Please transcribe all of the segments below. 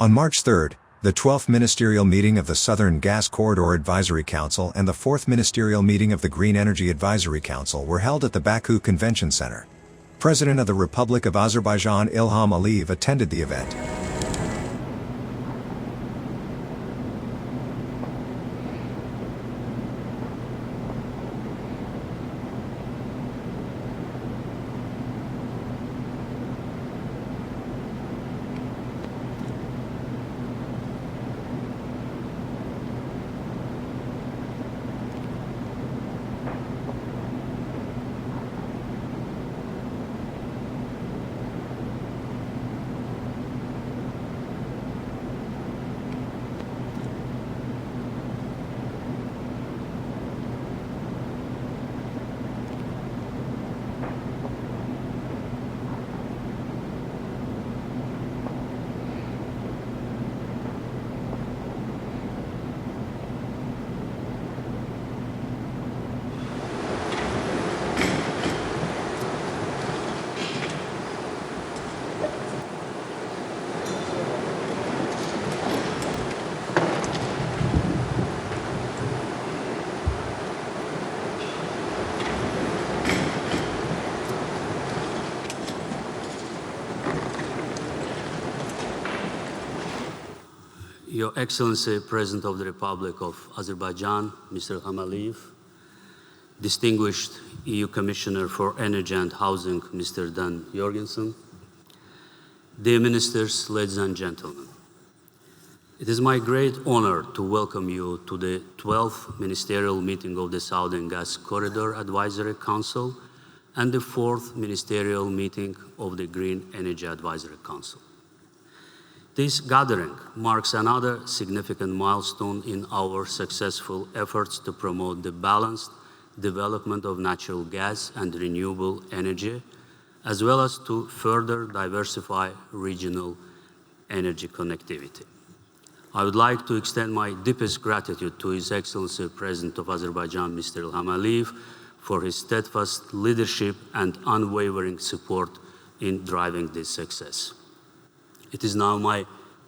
On March 3, the 12th Ministerial meeting of the Southern Gas Corridor Advisory Council and the 4th Ministerial meeting of the Green Energy Advisory Council were held at the Baku Convention Center. President of the Republic of Azerbaijan Ilham Aliyev attended the event. Your Excellency, President of the Republic of Azerbaijan, Mr. Ilham Aliyev, distinguished EU Commissioner for Energy and Housing, Mr. Dan Jorgensen, dear ministers, ladies and gentlemen, it is my great honor to welcome you to the 12th Ministerial meeting of the Southern Gas Corridor Advisory Council and the 4th Ministerial meeting of the Green Energy Advisory Council. This gathering marks another significant milestone in our successful efforts to promote the balanced development of natural gas and renewable energy, as well as to further diversify regional energy connectivity. I would like to extend my deepest gratitude to His Excellency President of Azerbaijan, Mr. Ilham Aliyev, for his steadfast leadership and unwavering support in driving this success. It is now my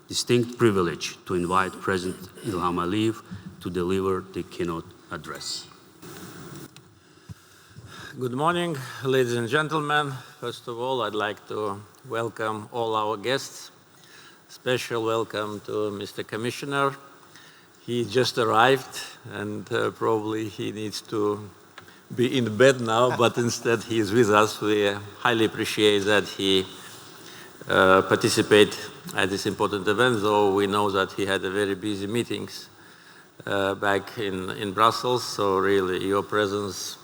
distinct privilege to invite President Ilham Aliyev to deliver the keynote address. Good morning, ladies and gentlemen. First of all, I'd like to welcome all our guests. Special welcome to Mr. Commissioner. He just arrived and probably he needs to be in bed now, but instead he is with us. We highly appreciate that he participate at this important event, though we know that he had a very busy meetings back in Brussels. So really your presence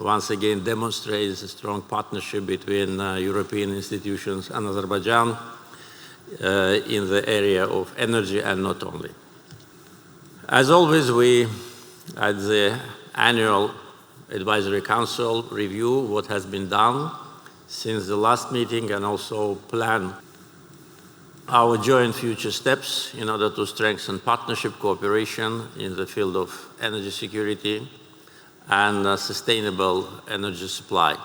once again demonstrates a strong partnership between European institutions and Azerbaijan in the area of energy and not only. As always, we at the annual Advisory Council review what has been done since the last meeting and also plan our joint future steps in order to strengthen partnership cooperation in the field of energy security and sustainable energy supply.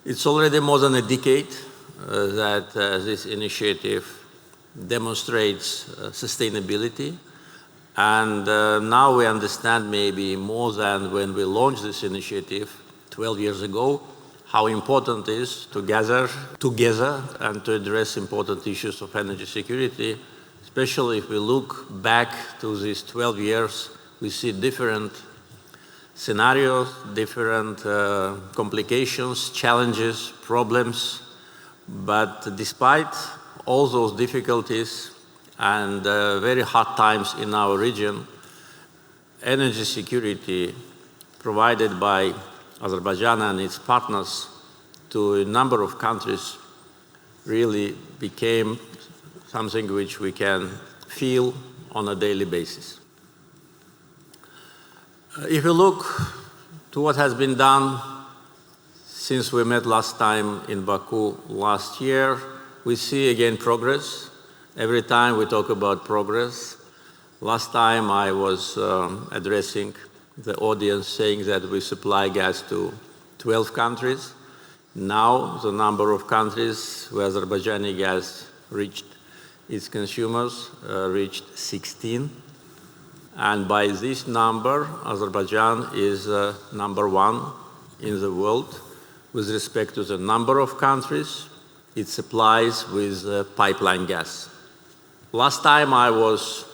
It's already more than a decade that this initiative demonstrates sustainability, and now we understand maybe more than when we launched this initiative 12 years ago how important it is to gather together and to address important issues of energy security. Especially if we look back to these 12 years, we see different scenarios, different complications, challenges, problems. But despite all those difficulties and very hard times in our region, energy security provided by Azerbaijan and its partners to a number of countries really became something which we can feel on a daily basis. If you look to what has been done since we met last time in Baku last year, we see again progress. Every time we talk about progress. Last time I was addressing the audience saying that we supply gas to 12 countries. Now the number of countries where Azerbaijani gas reached its consumers reached 16. And by this number, Azerbaijan is number 1 in the world with respect to the number of countries it supplies with pipeline gas. Last time I was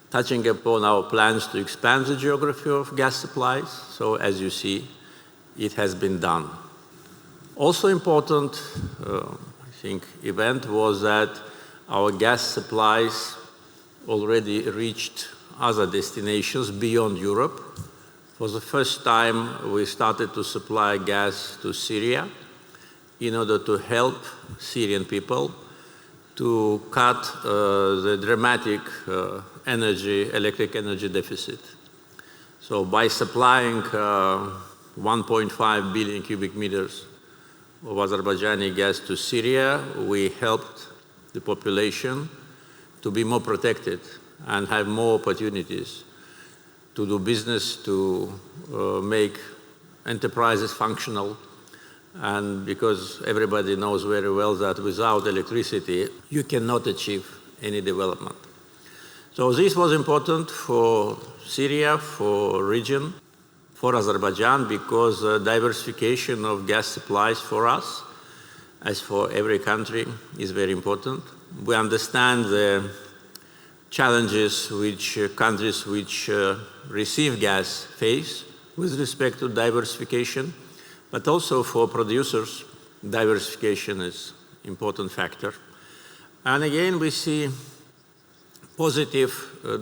touching upon our plans to expand the geography of gas supplies, so as you see, it has been done. Also important, I think, event was that our gas supplies already reached other destinations beyond Europe. For the first time, we started to supply gas to Syria in order to help Syrian people to cut the dramatic electric energy deficit. So by supplying 1.5 billion cubic meters of Azerbaijani gas to Syria, we helped the population to be more protected and have more opportunities to do business, to make enterprises functional. And because everybody knows very well that without electricity, you cannot achieve any development. So this was important for Syria, for region, for Azerbaijan, because diversification of gas supplies for us, as for every country, is very important. We understand the challenges which countries which receive gas face with respect to diversification, but also for producers, diversification is an important factor. And again, we see positive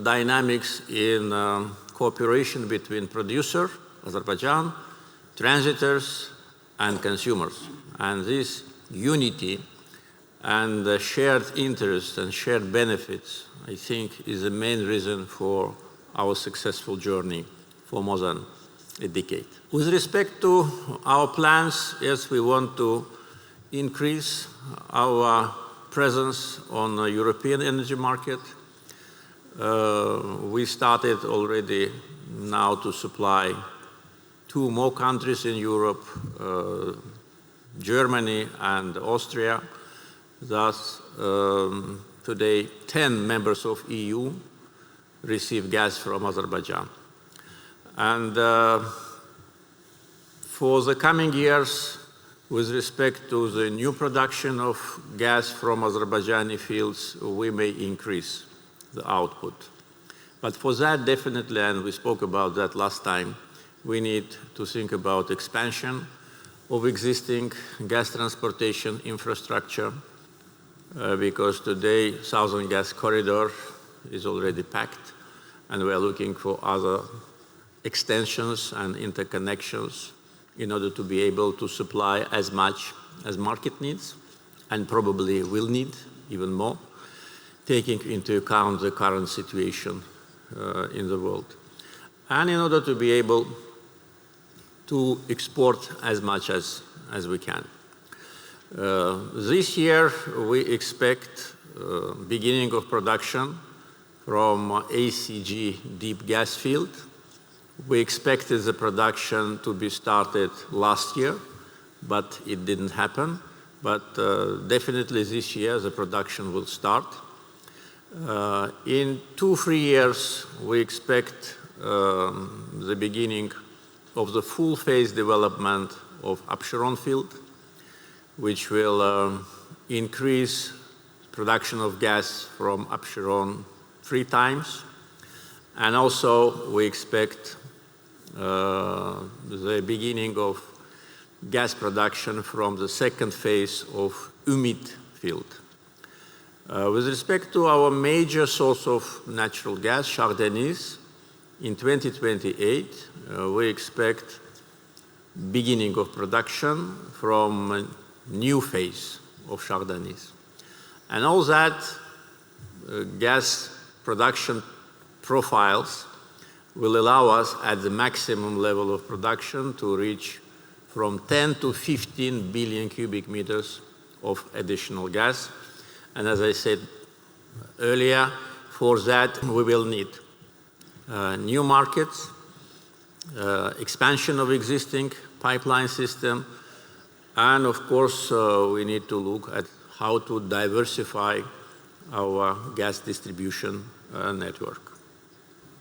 dynamics in cooperation between producer, Azerbaijan, transitors, and consumers. And this unity and the shared interests and shared benefits, I think, is the main reason for our successful journey for more than a decade. With respect to our plans, yes, we want to increase our presence on the European energy market. We started already now to supply 2 more countries in Europe, Germany and Austria. Thus, today, 10 members of EU receive gas from Azerbaijan. And for the coming years, with respect to the new production of gas from Azerbaijani fields, we may increase the output. But for that, definitely, and we spoke about that last time, we need to think about expansion of existing gas transportation infrastructure, because today, Southern Gas Corridor is already packed, and we are looking for other extensions and interconnections in order to be able to supply as much as market needs, and probably will need even more, taking into account the current situation in the world. And in order to be able to export as much as we can. This year, we expect beginning of production from ACG deep gas field. We expected the production to be started last year, but it didn't happen. But definitely this year, the production will start. In 2-3 years, we expect the beginning of the full phase development of Absheron field, which will increase production of gas from Absheron 3 times. And also, we expect the beginning of gas production from the second phase of Umit field. With respect to our major source of natural gas, Shah Deniz, in 2028, we expect beginning of production from a new phase of Shah Deniz. And all that gas production profiles will allow us at the maximum level of production to reach from 10 to 15 billion cubic meters of additional gas. And as I said earlier, for that we will need new markets, expansion of existing pipeline system, and of course we need to look at how to diversify our gas distribution network.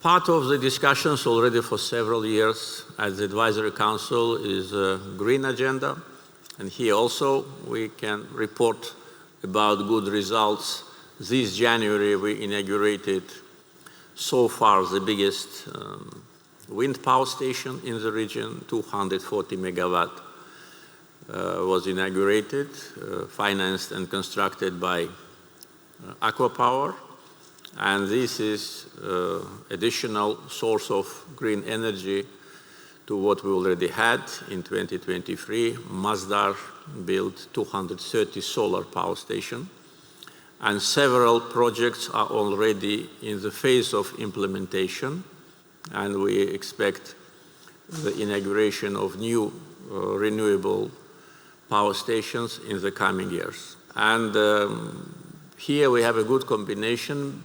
Part of the discussions already for several years at the Advisory Council is a green agenda. And here also we can report about good results. This January we inaugurated so far the biggest wind power station in the region, 240 megawatt was inaugurated, financed and constructed by Aqua Power. And this is additional source of green energy to what we already had in 2023. Masdar built 230 solar power stations, and several projects are already in the phase of implementation, and we expect the inauguration of new renewable power stations in the coming years. And here we have a good combination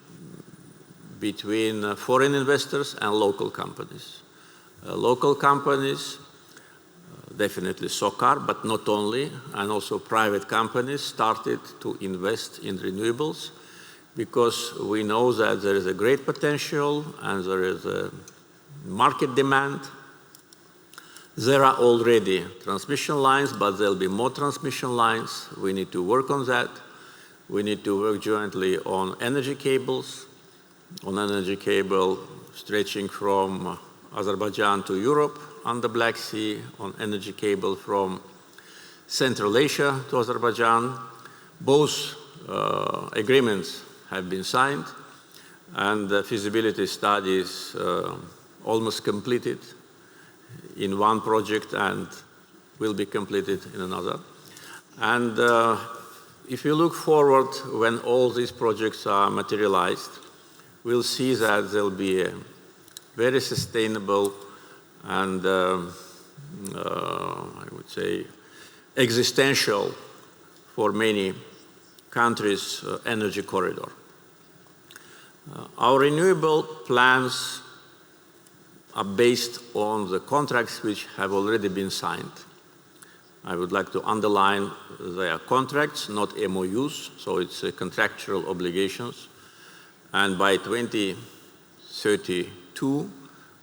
between foreign investors and local companies. Local companies, definitely SOCAR, but not only, and also private companies started to invest in renewables because we know that there is a great potential and there is a market demand. There are already transmission lines, but there'll be more transmission lines. We need to work on that. We need to work jointly on energy cables, stretching from Azerbaijan to Europe on the Black Sea, on energy cable from Central Asia to Azerbaijan. Both agreements have been signed, and the feasibility study is almost completed in one project and will be completed in another. And if you look forward, when all these projects are materialized, we'll see that there'll be a very sustainable and, I would say, existential for many countries energy corridor. Our renewable plans are based on the contracts which have already been signed. I would like to underline they are contracts, not MOUs, so it's contractual obligations. And by 2032,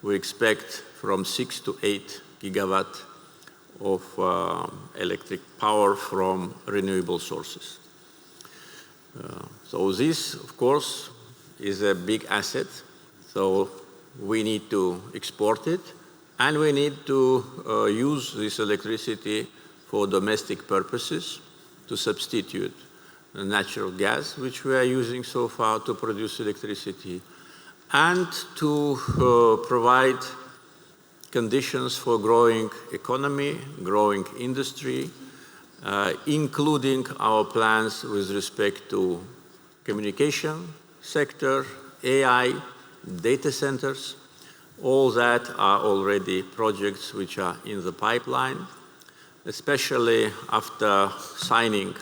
we expect from 6 to 8 gigawatt of electric power from renewable sources. So this, of course, is a big asset. So we need to export it, and we need to use this electricity for domestic purposes to substitute the natural gas, which we are using so far to produce electricity, and to provide conditions for growing economy, growing industry, including our plans with respect to communication sector, AI, data centers. All that are already projects which are in the pipeline, especially after signing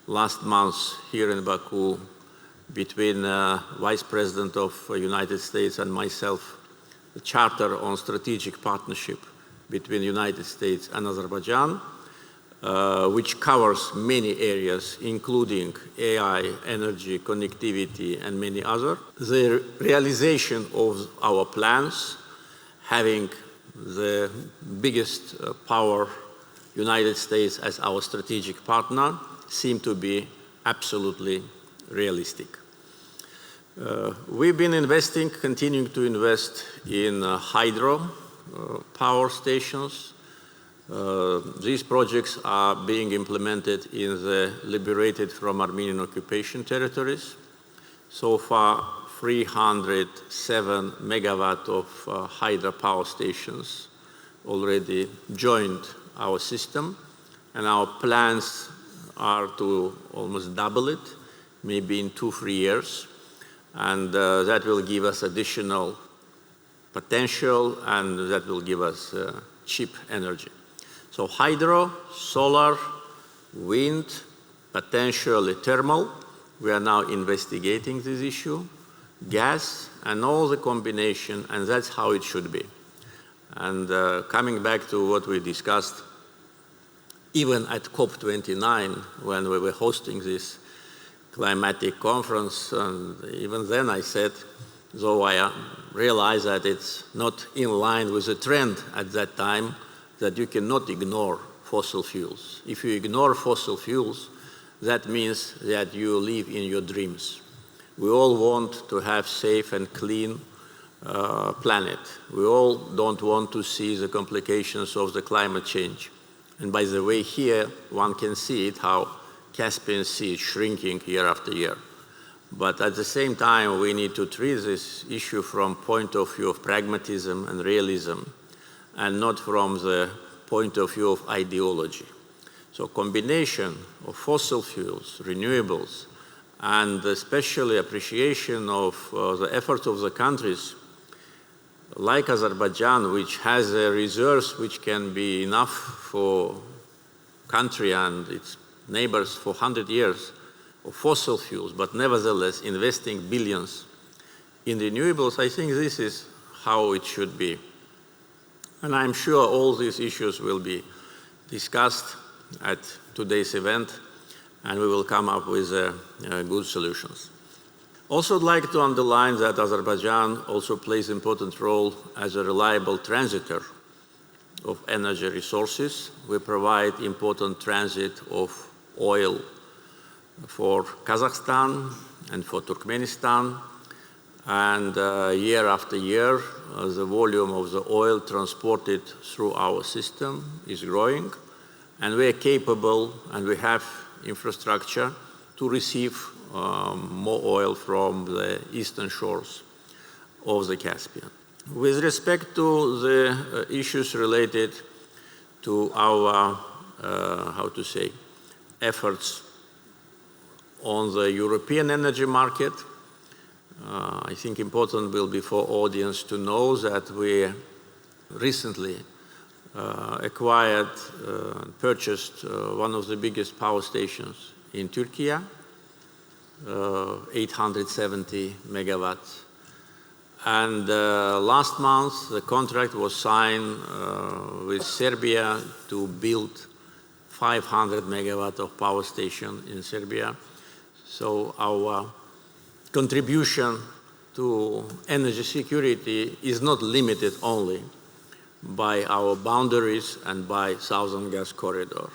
last month here in Baku between Vice President of the United States and myself, the Charter on Strategic Partnership between the United States and Azerbaijan, which covers many areas, including AI, energy, connectivity, and many others. The realization of our plans, having the biggest power, United States, as our strategic partner, seem to be absolutely realistic. We've been investing, continuing to invest in hydro power stations. These projects are being implemented in the liberated from Armenian occupation territories. So far, 307 megawatt of hydro power stations already joined our system, and our plans are to almost double it, maybe in 2-3 years, and that will give us additional potential, and that will give us cheap energy. So hydro, solar, wind, potentially thermal, we are now investigating this issue, gas, and all the combination, and that's how it should be. And coming back to what we discussed, even at COP29, when we were hosting this climatic conference, and even then I said, though I realized that it's not in line with the trend at that time, that you cannot ignore fossil fuels. If you ignore fossil fuels, that means that you live in your dreams. We all want to have safe and clean planet. We all don't want to see the complications of the climate change. And by the way, here one can see it, how Caspian Sea is shrinking year after year. But at the same time, we need to treat this issue from point of view of pragmatism and realism, and not from the point of view of ideology. So combination of fossil fuels, renewables, and especially appreciation of the efforts of the countries like Azerbaijan, which has reserves which can be enough for country and its neighbors for 100 years of fossil fuels, but nevertheless investing billions in renewables, I think this is how it should be. And I'm sure all these issues will be discussed at today's event, and we will come up with good solutions. Also, I'd like to underline that Azerbaijan also plays an important role as a reliable transitor of energy resources. We provide important transit of oil for Kazakhstan and for Turkmenistan, and year after year, the volume of the oil transported through our system is growing, and we are capable and we have infrastructure to receive more oil from the eastern shores of the Caspian. With respect to the issues related to our, efforts on the European energy market, I think important will be for audience to know that we recently acquired, purchased one of the biggest power stations in Turkey, 870 megawatts. And last month, the contract was signed with Serbia to build 500 megawatts of power station in Serbia. So our contribution to energy security is not limited only by our boundaries and by Southern Gas Corridor.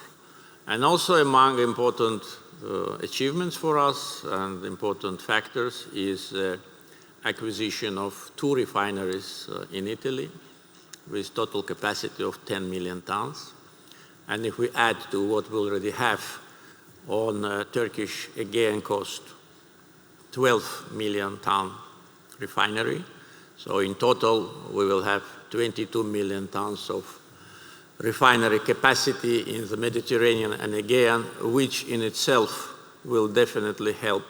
And also among important achievements for us and important factors is acquisition of 2 refineries in Italy with total capacity of 10 million tons. And if we add to what we already have on Turkish Aegean coast, 12 million ton refinery. So in total, we will have 22 million tons of refinery capacity in the Mediterranean and Aegean, which in itself will definitely help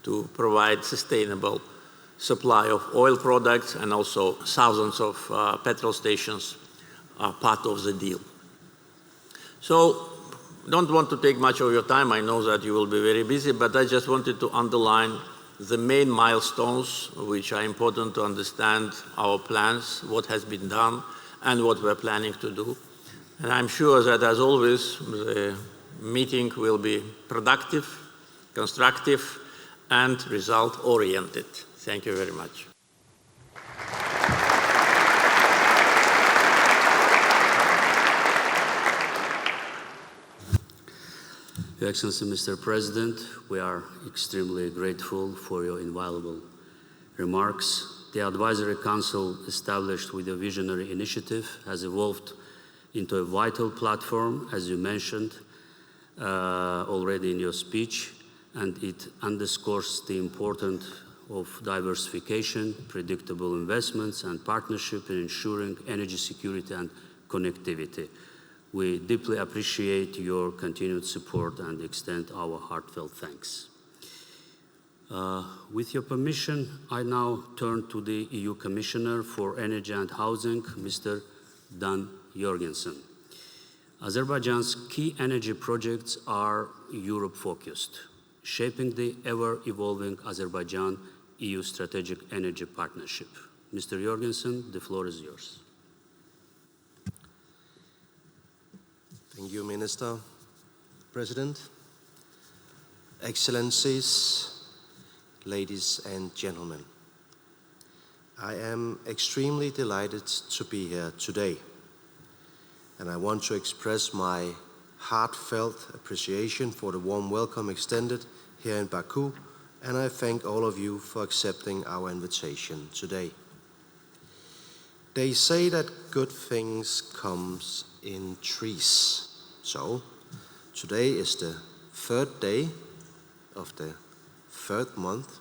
to provide sustainable supply of oil products, and also thousands of petrol stations are part of the deal. So don't want to take much of your time. I know that you will be very busy, but I just wanted to underline the main milestones which are important to understand our plans, what has been done, and what we're planning to do. And I'm sure that, as always, the meeting will be productive, constructive, and result-oriented. Thank you very much. Your Excellency, Mr. President, we are extremely grateful for your invaluable remarks. The Advisory Council, established with a visionary initiative, has evolved into a vital platform, as you mentioned already in your speech, and it underscores the importance of diversification, predictable investments, and partnership in ensuring energy security and connectivity. We deeply appreciate your continued support and extend our heartfelt thanks. With your permission, I now turn to the EU Commissioner for Energy and Housing, Mr. Dan Jorgensen. Azerbaijan's key energy projects are Europe-focused, shaping the ever-evolving Azerbaijan-EU strategic energy partnership. Mr. Jorgensen, the floor is yours. Thank you, Minister. President, Excellencies, ladies and gentlemen, I am extremely delighted to be here today, and I want to express my heartfelt appreciation for the warm welcome extended here in Baku, and I thank all of you for accepting our invitation today. They say that good things come in threes, so today is the third day of the third month,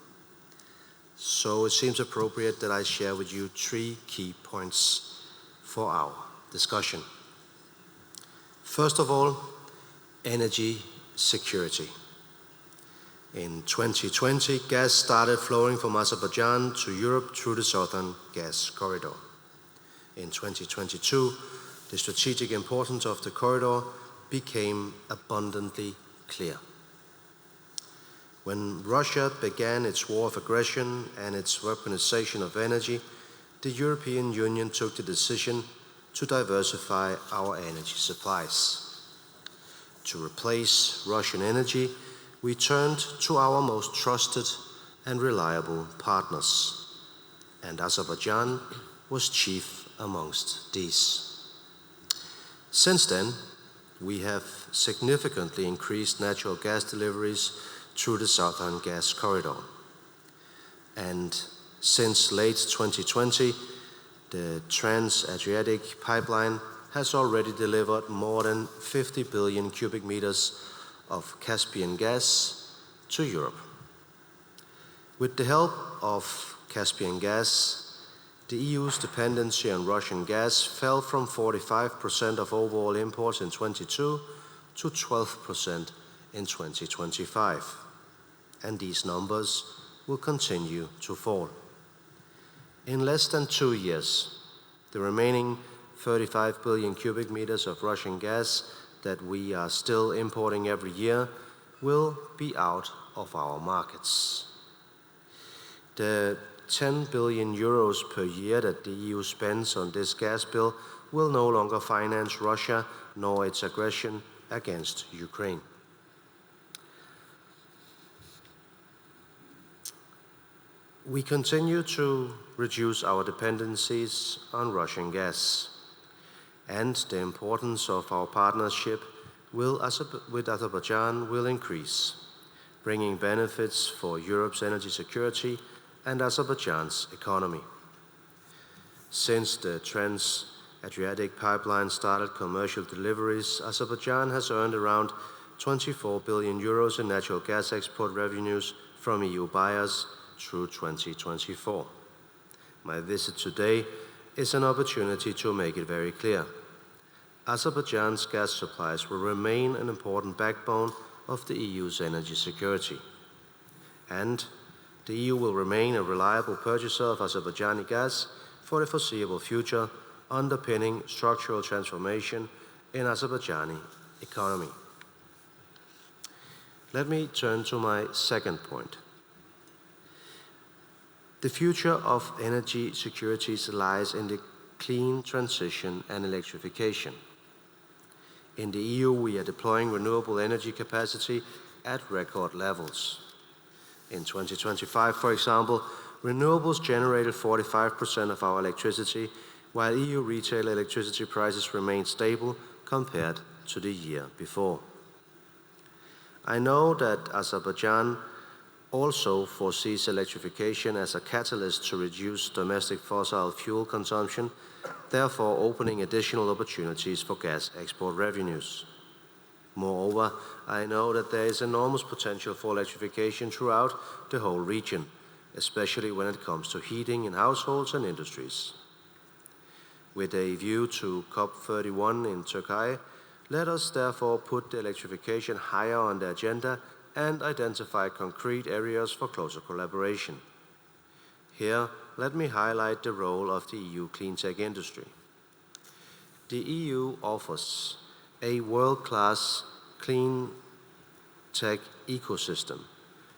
so it seems appropriate that I share with you 3 key points for our discussion. First of all, energy security. In 2020, gas started flowing from Azerbaijan to Europe through the Southern Gas Corridor. In 2022, the strategic importance of the corridor became abundantly clear. When Russia began its war of aggression and its weaponization of energy, the European Union took the decision to diversify our energy supplies. To replace Russian energy, we turned to our most trusted and reliable partners, and Azerbaijan was chief amongst these. Since then, we have significantly increased natural gas deliveries through the Southern Gas Corridor. And since late 2020, the Trans-Adriatic pipeline has already delivered more than 50 billion cubic meters of Caspian gas to Europe. With the help of Caspian gas, the EU's dependency on Russian gas fell from 45% of overall imports in 2022 to 12% in 2025. And these numbers will continue to fall. In less than 2 years, the remaining 35 billion cubic meters of Russian gas that we are still importing every year will be out of our markets. The 10 billion euros per year that the EU spends on this gas bill will no longer finance Russia nor its aggression against Ukraine. We continue to reduce our dependencies on Russian gas, and the importance of our partnership with Azerbaijan will increase, bringing benefits for Europe's energy security and Azerbaijan's economy. Since the Trans-Adriatic pipeline started commercial deliveries, Azerbaijan has earned around 24 billion euros in natural gas export revenues from EU buyers through 2024. My visit today is an opportunity to make it very clear. Azerbaijan's gas supplies will remain an important backbone of the EU's energy security. And the EU will remain a reliable purchaser of Azerbaijani gas for the foreseeable future, underpinning structural transformation in Azerbaijani economy. Let me turn to my second point. The future of energy security lies in the clean transition and electrification. In the EU, we are deploying renewable energy capacity at record levels. In 2025, for example, renewables generated 45% of our electricity, while EU retail electricity prices remain stable compared to the year before. I know that Azerbaijan also foresees electrification as a catalyst to reduce domestic fossil fuel consumption, therefore opening additional opportunities for gas export revenues. Moreover, I know that there is enormous potential for electrification throughout the whole region, especially when it comes to heating in households and industries. With a view to COP31 in Turkey, let us therefore put the electrification higher on the agenda and identify concrete areas for closer collaboration. Here, let me highlight the role of the EU cleantech industry. The EU offers a world-class clean tech ecosystem,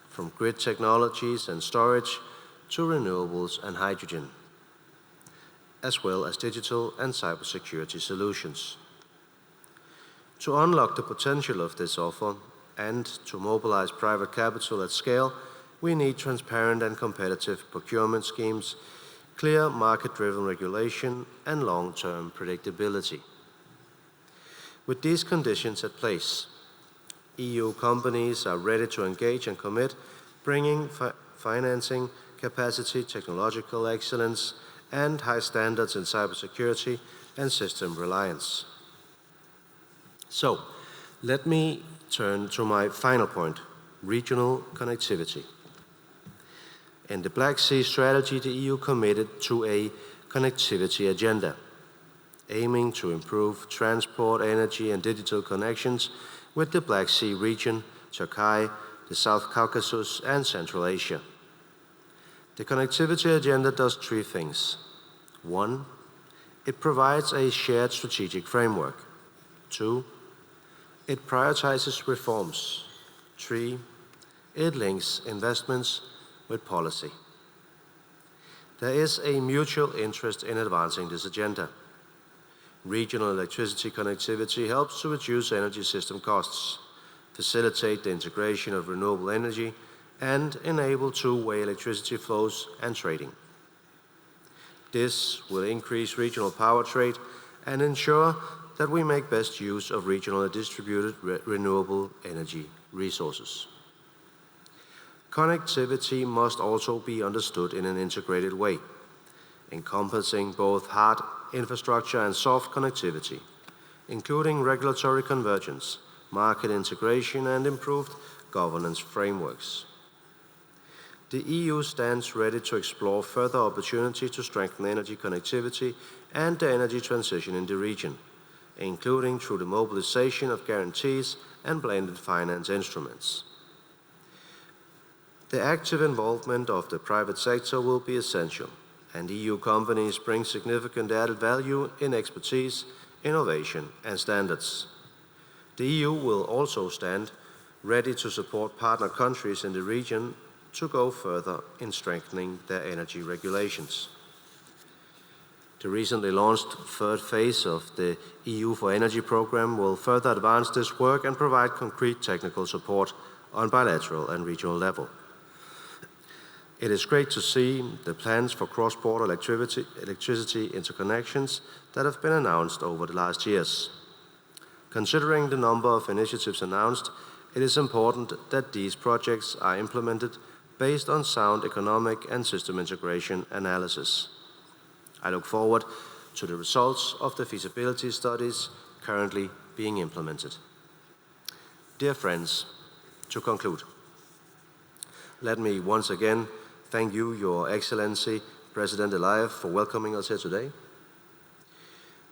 from grid technologies and storage to renewables and hydrogen, as well as digital and cybersecurity solutions. To unlock the potential of this offer and to mobilize private capital at scale, we need transparent and competitive procurement schemes, clear market-driven regulation, and long-term predictability. With these conditions at place, EU companies are ready to engage and commit, bringing financing capacity, technological excellence, and high standards in cybersecurity and system reliance. So, let me turn to my final point, regional connectivity. In the Black Sea strategy, the EU committed to a connectivity agenda, aiming to improve transport, energy, and digital connections with the Black Sea region, Turkey, the South Caucasus, and Central Asia. The connectivity agenda does three things. 1, it provides a shared strategic framework. 2, it prioritizes reforms. 3, it links investments with policy. There is a mutual interest in advancing this agenda. Regional electricity connectivity helps to reduce energy system costs, facilitate the integration of renewable energy, and enable two-way electricity flows and trading. This will increase regional power trade and ensure that we make best use of regionally distributed renewable energy resources. Connectivity must also be understood in an integrated way, encompassing both hard infrastructure and soft connectivity, including regulatory convergence, market integration, and improved governance frameworks. The EU stands ready to explore further opportunities to strengthen energy connectivity and the energy transition in the region, including through the mobilization of guarantees and blended finance instruments. The active involvement of the private sector will be essential, and EU companies bring significant added value in expertise, innovation, and standards. The EU will also stand ready to support partner countries in the region to go further in strengthening their energy regulations. The recently launched third phase of the EU for Energy program will further advance this work and provide concrete technical support on bilateral and regional level. It is great to see the plans for cross-border electricity interconnections that have been announced over the last years. Considering the number of initiatives announced, it is important that these projects are implemented based on sound economic and system integration analysis. I look forward to the results of the feasibility studies currently being implemented. Dear friends, to conclude, let me once again thank you, Your Excellency, President Aliyev, for welcoming us here today.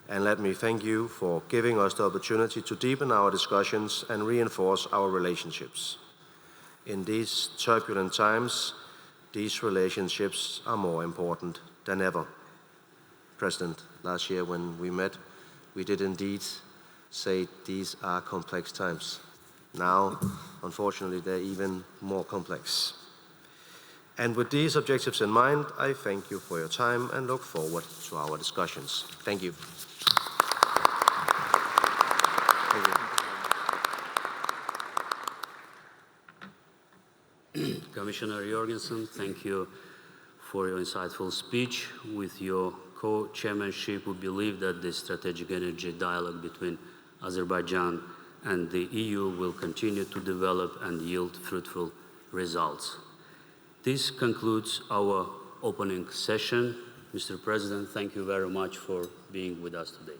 And let me thank you for giving us the opportunity to deepen our discussions and reinforce our relationships. In these turbulent times, these relationships are more important than ever. President, last year when we met, we did indeed say these are complex times. Now, unfortunately, they're even more complex. And with these objectives in mind, I thank you for your time and look forward to our discussions. Thank you. Commissioner Jorgensen, thank you for your insightful speech. With your co-chairmanship, we believe that the strategic energy dialogue between Azerbaijan and the EU will continue to develop and yield fruitful results. This concludes our opening session. Mr. President, thank you very much for being with us today.